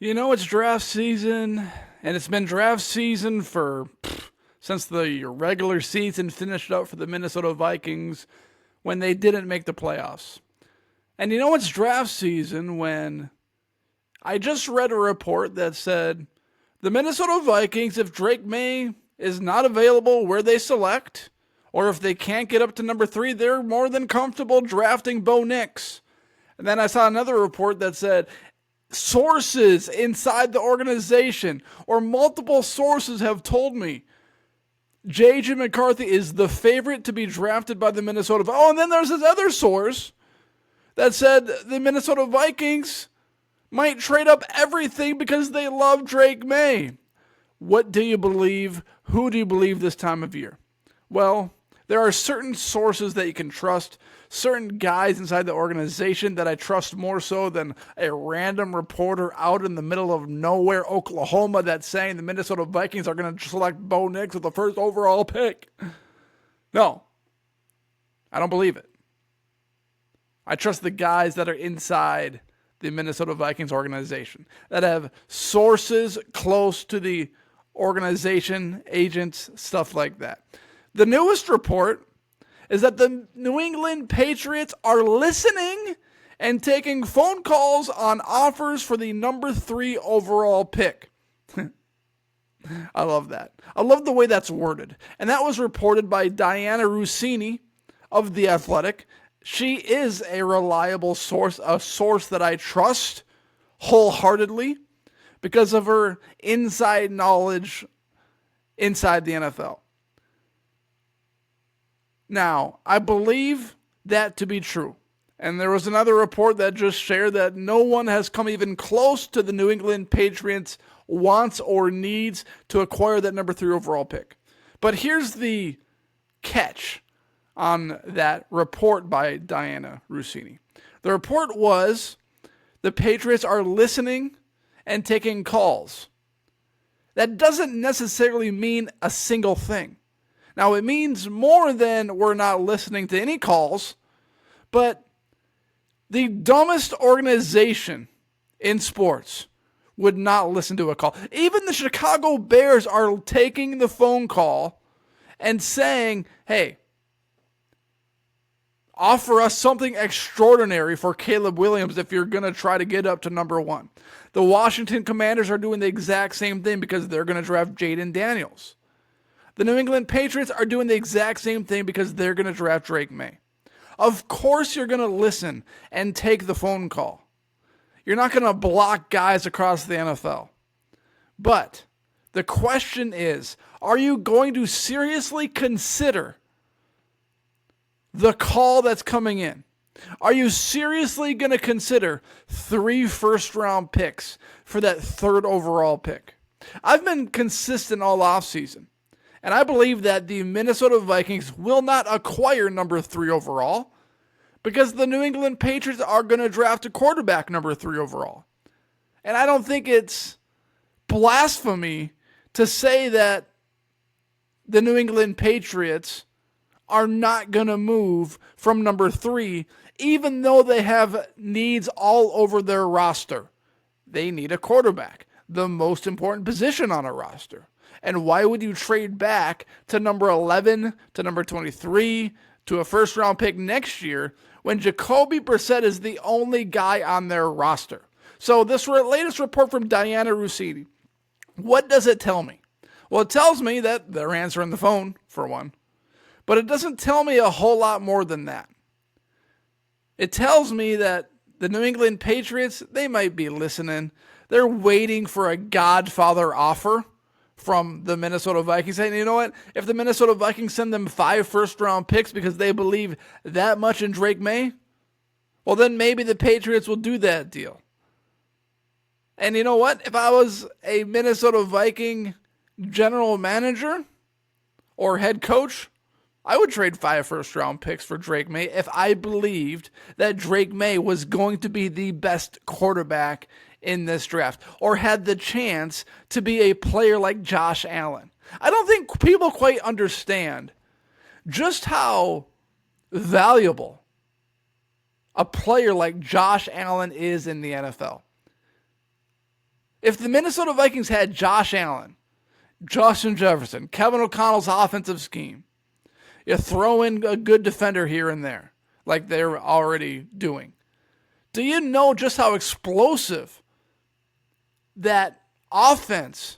It's draft season, and it's been draft season since the regular season finished up for the Minnesota Vikings when they didn't make the playoffs. And it's draft season when I just read a report that said the Minnesota Vikings, if Drake May is not available where they select, or if they can't get up to number 3, they're more than comfortable drafting Bo Nix. And then I saw another report that said sources inside the organization or multiple sources have told me J.J. McCarthy is the favorite to be drafted by the Minnesota Vikings. Oh, and then there's this other source that said the Minnesota Vikings might trade up everything because they love Drake May. What do you believe? Who do you believe this time of year? Well, there are certain sources that you can trust, certain guys inside the organization that I trust more so than a random reporter out in the middle of nowhere, Oklahoma, that's saying the Minnesota Vikings are going to select Bo Nix with the first overall pick. No, I don't believe it. I trust the guys that are inside the Minnesota Vikings organization, that have sources close to the organization, agents, stuff like that. The newest report is that the New England Patriots are listening and taking phone calls on offers for the number 3 overall pick. I love that. I love the way that's worded. And that was reported by Diana Rossini of The Athletic. She is a reliable source, a source that I trust wholeheartedly because of her inside knowledge inside the NFL. Now, I believe that to be true. And there was another report that just shared that no one has come even close to the New England Patriots' wants or needs to acquire that number 3 overall pick. But here's the catch on that report by Diana Rossini. The report was the Patriots are listening and taking calls. That doesn't necessarily mean a single thing. Now, it means more than we're not listening to any calls, but the dumbest organization in sports would not listen to a call. Even the Chicago Bears are taking the phone call and saying, hey, offer us something extraordinary for Caleb Williams if you're going to try to get up to number 1. The Washington Commanders are doing the exact same thing because they're going to draft Jaden Daniels. The New England Patriots are doing the exact same thing because they're going to draft Drake May. Of course you're going to listen and take the phone call. You're not going to block guys across the NFL. But the question is, are you going to seriously consider the call that's coming in? Are you seriously going to consider 3 first-round picks for that 3rd overall pick? I've been consistent all offseason. And I believe that the Minnesota Vikings will not acquire number 3 overall because the New England Patriots are going to draft a quarterback number 3 overall. And I don't think it's blasphemy to say that the New England Patriots are not going to move from number 3, even though they have needs all over their roster. They need a quarterback, the most important position on a roster. And why would you trade back to number 11, to number 23, to a first-round pick next year when Jacoby Brissett is the only guy on their roster? So this latest report from Diana Rossini, what does it tell me? Well, it tells me that they're answering the phone, for one. But it doesn't tell me a whole lot more than that. It tells me that the New England Patriots, they might be listening. They're waiting for a Godfather offer from the Minnesota Vikings, saying, you know what, if the Minnesota Vikings send them 5 first-round picks because they believe that much in Drake May, well, then maybe the Patriots will do that deal. And you know what? If I was a Minnesota Viking general manager or head coach, I would trade 5 first-round picks for Drake May if I believed that Drake May was going to be the best quarterback in this draft or had the chance to be a player like Josh Allen. I don't think people quite understand just how valuable a player like Josh Allen is in the NFL. If the Minnesota Vikings had Josh Allen, Justin Jefferson, Kevin O'Connell's offensive scheme, you throw in a good defender here and there, like they're already doing. Do you know just how explosive that offense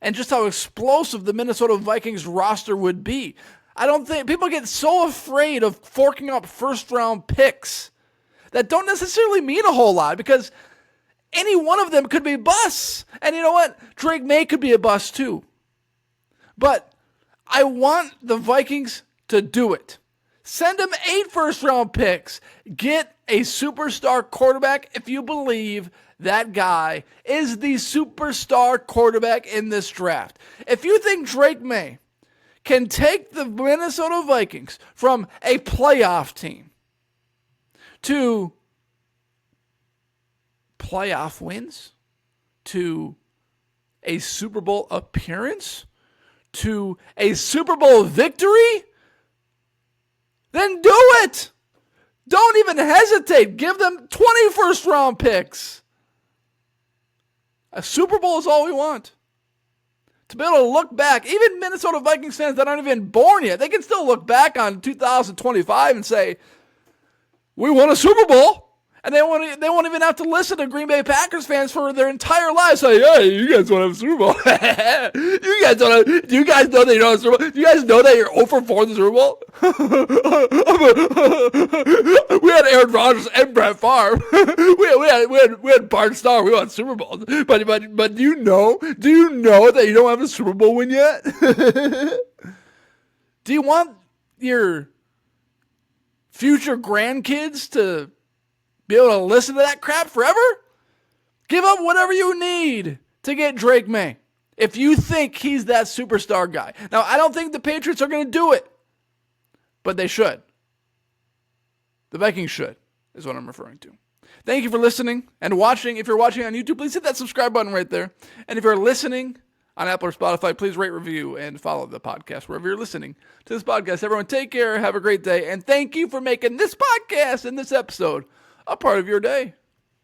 and just how explosive the Minnesota Vikings roster would be? I don't think people get so afraid of forking up first-round picks that don't necessarily mean a whole lot, because any one of them could be busts. And you know what? Drake May could be a bust too. But I want the Vikings to do it. Send them 8 first-round picks. Get a superstar quarterback if you believe that guy is the superstar quarterback in this draft. If you think Drake May can take the Minnesota Vikings from a playoff team to playoff wins, to a Super Bowl appearance, to a Super Bowl victory, then do it. Don't even hesitate. Give them 20 first-round picks. A Super Bowl is all we want. To be able to look back, even Minnesota Vikings fans that aren't even born yet, they can still look back on 2025 and say, we won a Super Bowl. And they won't even have to listen to Green Bay Packers fans for their entire lives. Say, hey, you guys want to have a Super Bowl? Do you guys know that you don't have a Super Bowl? Do you guys know that you're 0 for 4 in the Super Bowl? We had Aaron Rodgers and Brett Favre. we had Bart Starr. We won Super Bowls. But do you know that you don't have a Super Bowl win yet? Do you want your future grandkids to be able to listen to that crap forever? Give up whatever you need to get Drake May if you think he's that superstar guy. Now, I don't think the Patriots are going to do it, but they should. The Vikings should, is what I'm referring to. Thank you for listening and watching. If you're watching on YouTube, please hit that subscribe button right there. And if you're listening on Apple or Spotify, please rate, review, and follow the podcast wherever you're listening to this podcast. Everyone, take care, have a great day, and thank you for making this podcast and this episode a part of your day.